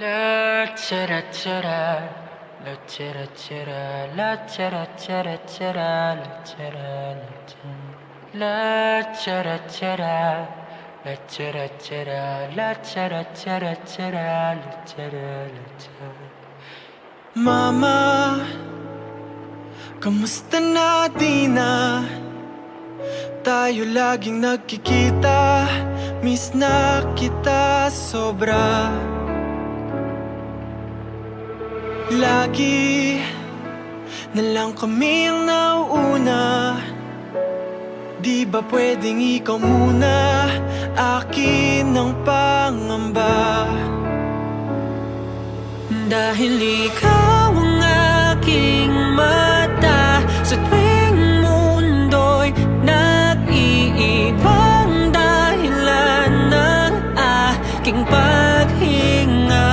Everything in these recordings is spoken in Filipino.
La chara chara, la chara chara, la chara chara chara, la chara la chara chara, la chara chara, la chara chara chara, la chara la chara. Mama, kamusta na di na? Tayo laging nagkikita, miss na kita sobra. Lagi na lang kami ang nauuna. Di ba pwedeng ikaw muna, akin ang pangamba? Dahil ikaw ang aking mata, sa tuwing mundo'y nag-iibang dahilan ng aking paghinga.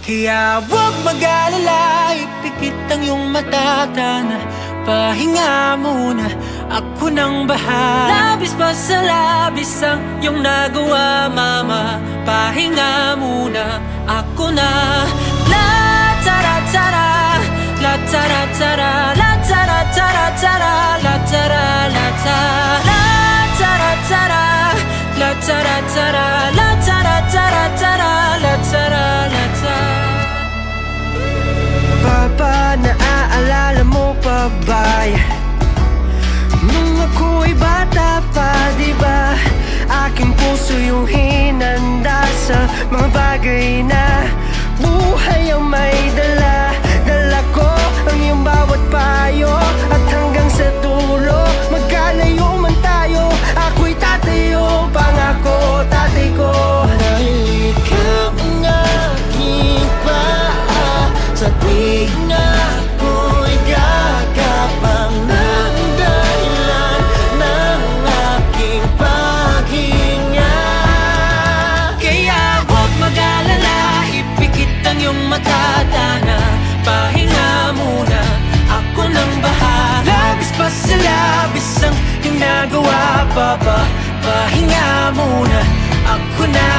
Kaya huwag mag-alala, ipikit ang iyong mata, na pahinga muna, ako nang bahala. Labis pa sa labis ang iyong nagawa, mama, pahinga muna, ako na. La tara tara, la tara tara, la tara tara tara, la tara la tara, la tara tara, la tara tara, la tara tara tara, la tara la tara. Papa, naaalala mo pa ba nung ako'y bata pa, diba? Aking puso yung hinanda sa mga bagay na buhay ang may dala. Dala ko ang iyong bawat payo, at hanggang sa dulo, magkalayo man tayo, ako'y tatayo, pangako tatay ko. Dahil ikaw ang aking paa, sa tuwing ako'y gagapang ng dahilan ng aking paghinga. Kaya huwag mag-alala, ipikit ang iyong mata, na pahinga muna, ako nang bahala. Labis pa sa labis ang ginagawa, papa, pahinga muna, ako na.